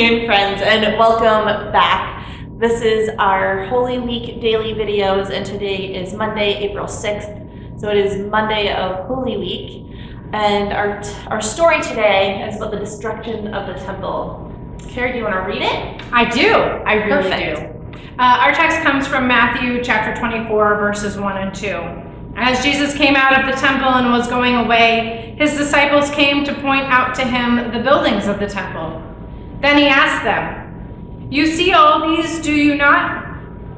afternoon, friends, and welcome back. This is our Holy Week daily videos, and today is Monday, April 6th. So it is Monday of Holy Week, and our story today is about the destruction of the temple. Cara, do you want to read it? I do. I really Perfect. do. Our text comes from Matthew chapter 24, verses 1 and 2. As Jesus came out of the temple and was going away, his disciples came to point out to him the buildings of the temple. Then he asked them, "You see all these, do you not?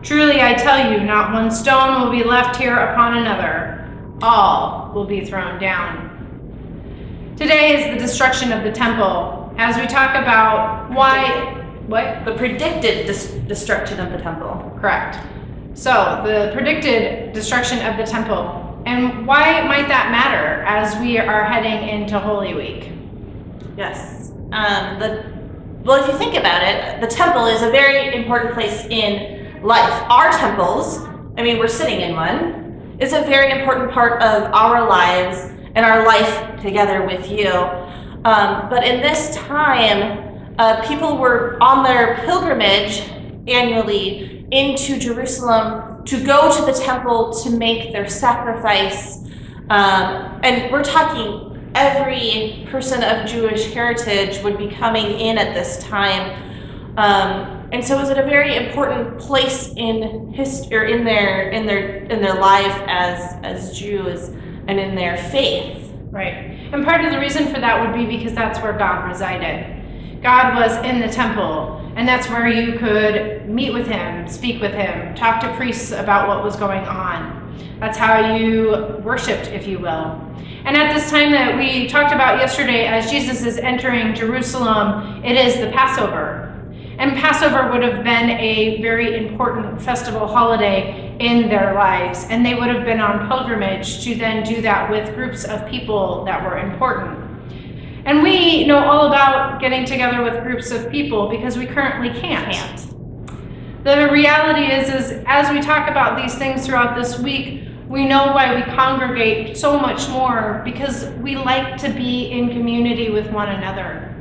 Truly I tell you, not one stone will be left here upon another. All will be thrown down." Today is the destruction of the temple. As we talk about The predicted destruction of the temple. Correct. So, the predicted destruction of the temple. And why might that matter as we are heading into Holy Week? Yes. Well, if you think about it, the temple is a very important place in life. Our temples, we're sitting in one, is a very important part of our lives and our life together with you. But in this time, people were on their pilgrimage annually into Jerusalem to go to the temple to make their sacrifice. And we're talking every person of Jewish heritage would be coming in at this time. And so it was at a very important place in history, or in their life as Jews and in their faith. Right. And part of the reason for that would be because that's where God resided. God was in the temple, and that's where you could meet with him, speak with him, talk to priests about what was going on. That's how you worshiped, if you will. And at this time that we talked about yesterday, as Jesus is entering Jerusalem, it is the Passover. And Passover would have been a very important festival holiday in their lives, and they would have been on pilgrimage to then do that with groups of people that were important. And we know all about getting together with groups of people because we currently can't. The reality is as we talk about these things throughout this week, we know why we congregate so much more, because we like to be in community with one another.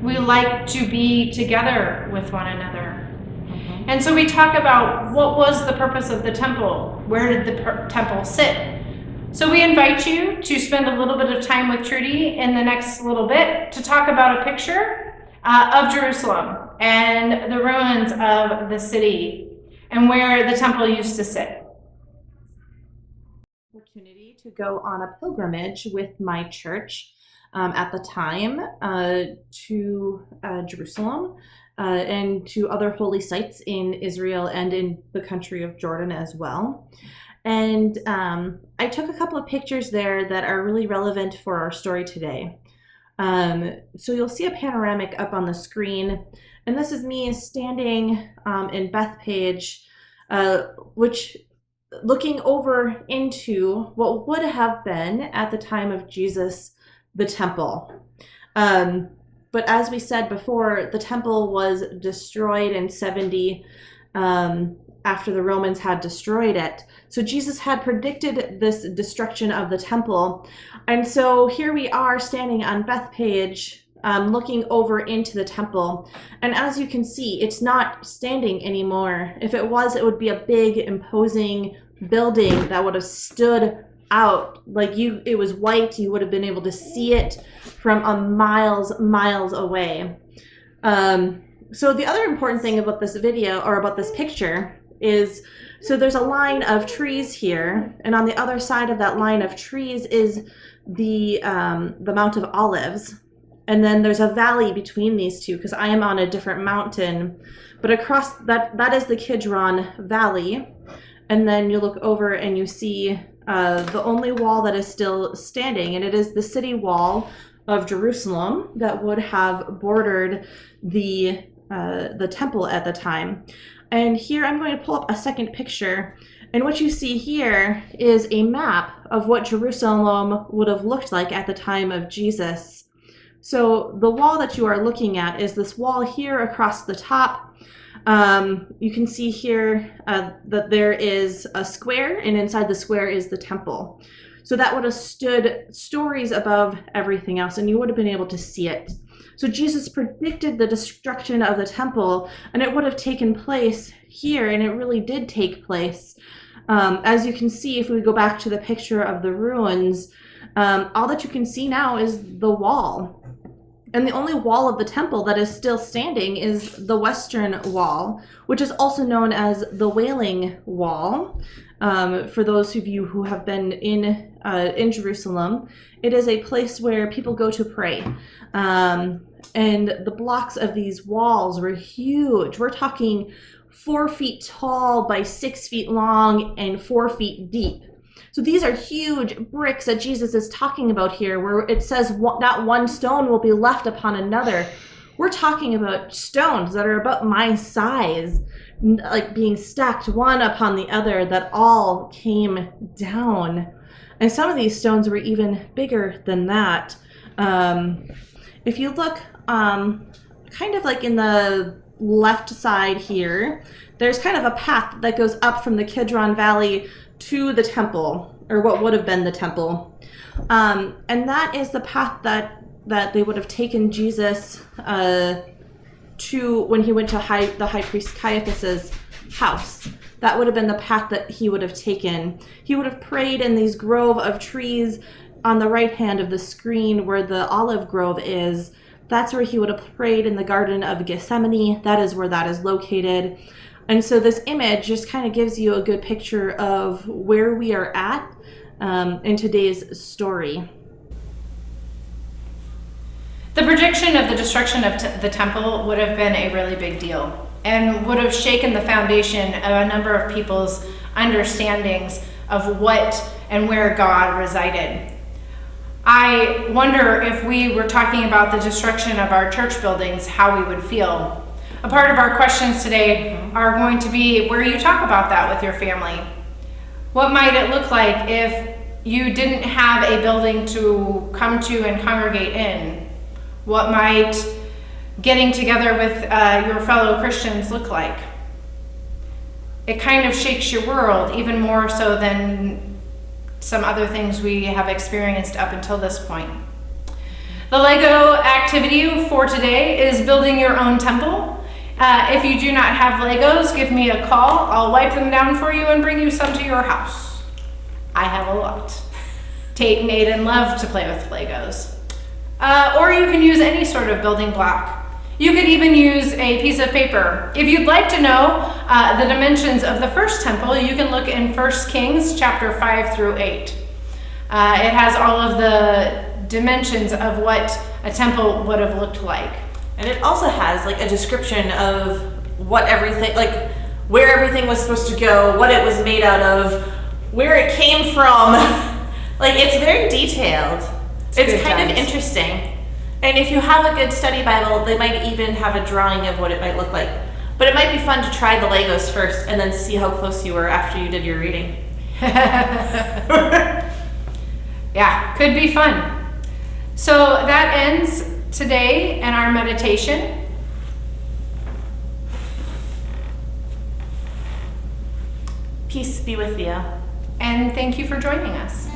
We like to be together with one another. Mm-hmm. And so we talk about what was the purpose of the temple? Where did the temple sit? So we invite you to spend a little bit of time with Trudy in the next little bit to talk about a picture of Jerusalem and the ruins of the city and where the temple used to sit. Opportunity to go on a pilgrimage with my church at the time to Jerusalem and to other holy sites in Israel and in the country of Jordan as well. And I took a couple of pictures there that are really relevant for our story today. So you'll see a panoramic up on the screen, and this is me standing in Bethpage, which looking over into what would have been at the time of Jesus, the temple. But as we said before, the temple was destroyed in 70 after the Romans had destroyed it. So Jesus had predicted this destruction of the temple. And so here we are standing on Bethpage, looking over into the temple. And as you can see, it's not standing anymore. If it was, it would be a big, imposing building that would have stood out. It was white. You would have been able to see it from miles away. So the other important thing about this video, or about this picture, is so there's a line of trees here, and on the other side of that line of trees is the Mount of Olives, and then there's a valley between these two because I am on a different mountain. But across that is the Kidron Valley, and then you look over and you see the only wall that is still standing, and it is the city wall of Jerusalem that would have bordered the temple at the time. And here I'm going to pull up a second picture, and what you see here is a map of what Jerusalem would have looked like at the time of Jesus. So the wall that you are looking at is this wall here across the top. You can see here that there is a square, and inside the square is the temple. So that would have stood stories above everything else, and you would have been able to see it. So Jesus predicted the destruction of the temple, and it would have taken place here, and it really did take place. As you can see, if we go back to the picture of the ruins, all that you can see now is the wall. And the only wall of the temple that is still standing is the western wall, which is also known as the Wailing Wall. For those of you who have been in Jerusalem, it is a place where people go to pray. And the blocks of these walls were huge. We're talking 4 feet tall by 6 feet long and 4 feet deep. So these are huge bricks that Jesus is talking about here, where it says not one stone will be left upon another. We're talking about stones that are about my size, like being stacked one upon the other, that all came down. And some of these stones were even bigger than that. If you look kind of like in the left side here, there's kind of a path that goes up from the Kidron Valley to the temple, or what would have been the temple. And that is the path that they would have taken Jesus to when he went to the high priest Caiaphas's house. That would have been the path that he would have taken. He would have prayed in these grove of trees on the right hand of the screen where the olive grove is. That's where he would have prayed in the Garden of Gethsemane. That is where that is located. And so this image just kind of gives you a good picture of where we are at in today's story. The prediction of the destruction of the temple would have been a really big deal and would have shaken the foundation of a number of people's understandings of what and where God resided. I wonder if we were talking about the destruction of our church buildings, how we would feel. A part of our questions today are going to be where you talk about that with your family. What might it look like if you didn't have a building to come to and congregate in? What might getting together with your fellow Christians look like? It kind of shakes your world, even more so than some other things we have experienced up until this point. The Lego activity for today is building your own temple. If you do not have Legos, give me a call. I'll wipe them down for you and bring you some to your house. I have a lot. Tate, Nate, and love to play with Legos. Or you can use any sort of building block. You could even use a piece of paper. If you'd like to know the dimensions of the first temple, you can look in 1 Kings chapter 5 through 8. It has all of the dimensions of what a temple would have looked like. And it also has like a description of what everything, like where everything was supposed to go, what it was made out of, where it came from. Like it's very detailed. It's kind of interesting. And if you have a good study Bible, they might even have a drawing of what it might look like. But it might be fun to try the Legos first and then see how close you were after you did your reading. Yeah, could be fun. So that ends today in our meditation. Peace be with you. And thank you for joining us.